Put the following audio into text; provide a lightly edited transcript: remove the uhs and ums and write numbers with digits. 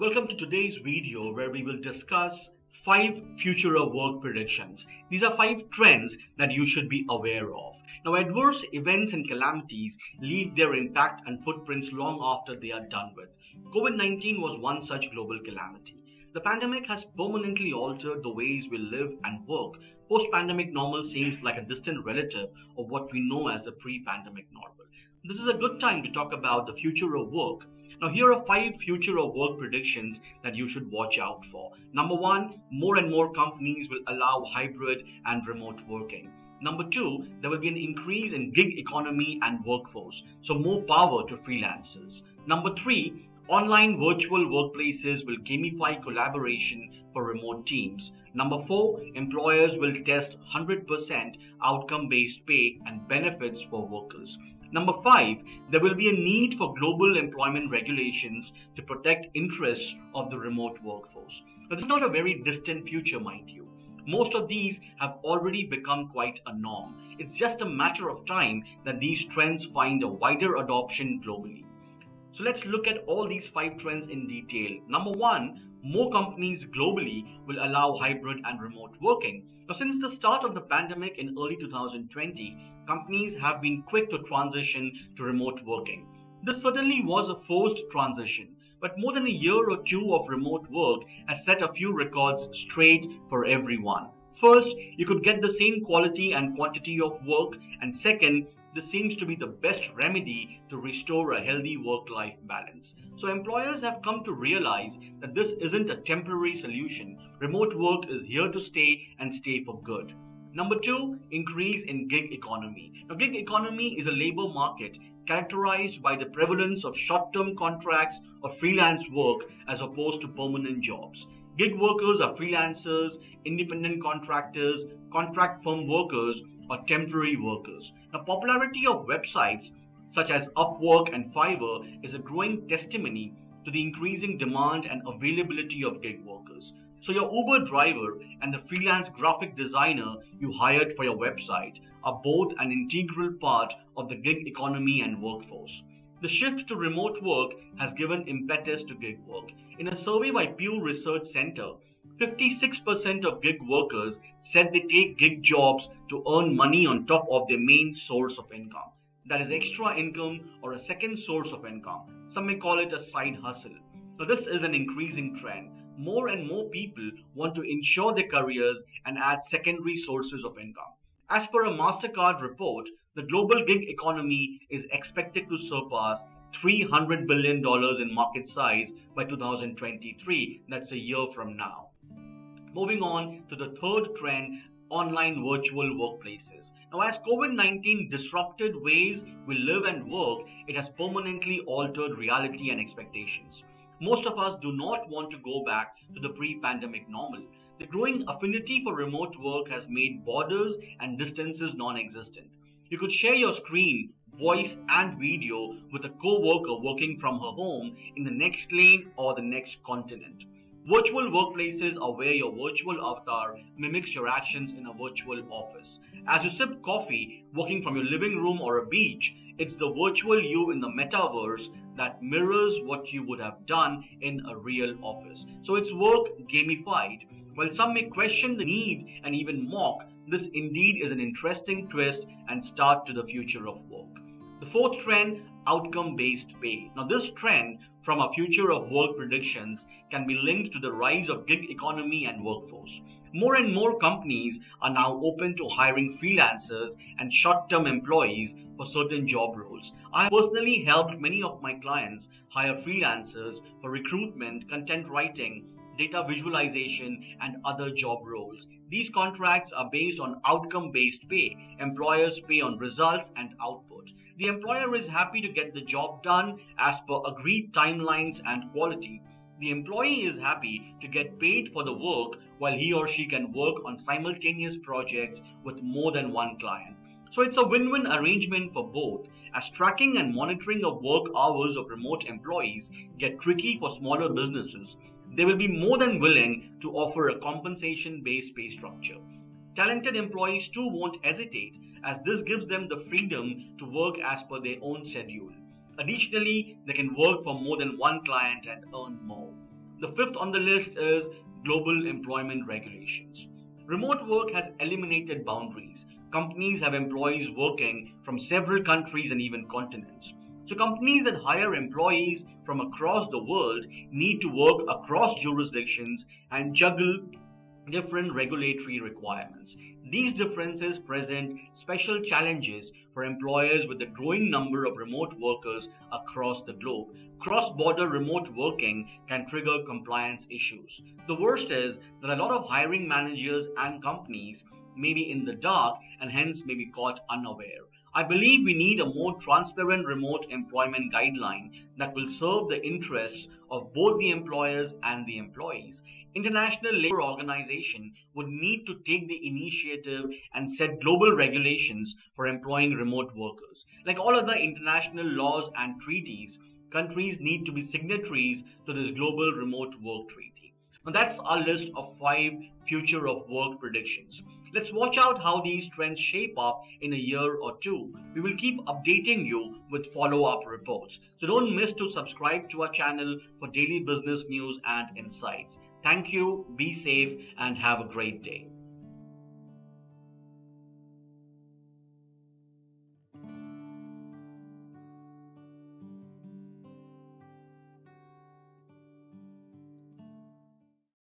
Welcome to today's video where we will discuss 5 future of work predictions. These are 5 trends that you should be aware of. Now, adverse events and calamities leave their impact and footprints long after they are done with. COVID-19 was one such global calamity. The pandemic has permanently altered the ways we live and work. Post-pandemic normal seems like a distant relative of what we know as the pre-pandemic normal. This is a good time to talk about the future of work. Now, here are 5 future of work predictions that you should watch out for. Number 1, more and more companies will allow hybrid and remote working. Number 2, there will be an increase in gig economy and workforce, so more power to freelancers. Number 3, online virtual workplaces will gamify collaboration for remote teams. Number 4, employers will test 100% outcome-based pay and benefits for workers. Number 5, there will be a need for global employment regulations to protect interests of the remote workforce. But it's not a very distant future, mind you. Most of these have already become quite a norm. It's just a matter of time that these trends find a wider adoption globally. So let's look at all these 5 trends in detail. Number 1, more companies globally will allow hybrid and remote working. Now, since the start of the pandemic in early 2020, companies have been quick to transition to remote working. This certainly was a forced transition, but more than a year or two of remote work has set a few records straight for everyone. First, you could get the same quality and quantity of work, and second, this seems to be the best remedy to restore a healthy work-life balance. So employers have come to realize that this isn't a temporary solution. Remote work is here to stay and stay for good. Number 2, increase in gig economy. Now, gig economy is a labor market characterized by the prevalence of short-term contracts or freelance work as opposed to permanent jobs. Gig workers are freelancers, independent contractors, contract firm workers, or temporary workers. The popularity of websites such as Upwork and Fiverr is a growing testimony to the increasing demand and availability of gig workers. So your Uber driver and the freelance graphic designer you hired for your website are both an integral part of the gig economy and workforce. The shift to remote work has given impetus to gig work. In a survey by Pew Research Center, 56% of gig workers said they take gig jobs to earn money on top of their main source of income. That is extra income or a second source of income. Some may call it a side hustle. Now, this is an increasing trend. More and more people want to ensure their careers and add secondary sources of income. As per a MasterCard report, the global gig economy is expected to surpass $300 billion in market size by 2023. That's a year from now. Moving on to the third trend, online virtual workplaces. Now, as COVID-19 disrupted ways we live and work, it has permanently altered reality and expectations. Most of us do not want to go back to the pre-pandemic normal. The growing affinity for remote work has made borders and distances non-existent. You could share your screen, voice, and video with a co-worker working from her home in the next lane or the next continent. Virtual workplaces are where your virtual avatar mimics your actions in a virtual office. As you sip coffee, working from your living room or a beach, it's the virtual you in the metaverse that mirrors what you would have done in a real office. So it's work gamified. While some may question the need and even mock, this indeed is an interesting twist and start to the future of work. The fourth trend, outcome-based pay. Now, this trend from our future of work predictions can be linked to the rise of gig economy and workforce. More and more companies are now open to hiring freelancers and short-term employees for certain job roles. I have personally helped many of my clients hire freelancers for recruitment, content writing, data visualization, and other job roles. These contracts are based on outcome-based pay. Employers pay on results and output. The employer is happy to get the job done as per agreed timelines and quality. The employee is happy to get paid for the work while he or she can work on simultaneous projects with more than one client. So it's a win-win arrangement for both, as tracking and monitoring of work hours of remote employees get tricky for smaller businesses. They will be more than willing to offer a compensation-based pay structure. Talented employees too won't hesitate, as this gives them the freedom to work as per their own schedule. Additionally, they can work for more than one client and earn more. The fifth on the list is global employment regulations. Remote work has eliminated boundaries. Companies have employees working from several countries and even continents. So, companies that hire employees from across the world need to work across jurisdictions and juggle different regulatory requirements. These differences present special challenges for employers with the growing number of remote workers across the globe. Cross border remote working can trigger compliance issues. The worst is that a lot of hiring managers and companies may be in the dark and hence may be caught unaware. I believe we need a more transparent remote employment guideline that will serve the interests of both the employers and the employees. International Labour Organization would need to take the initiative and set global regulations for employing remote workers. Like all other international laws and treaties, countries need to be signatories to this global remote work treaty. Now that's our list of 5 future of work predictions. Let's watch out how these trends shape up in a year or two. We will keep updating you with follow-up reports. So don't miss to subscribe to our channel for daily business news and insights. Thank you, be safe, and have a great day.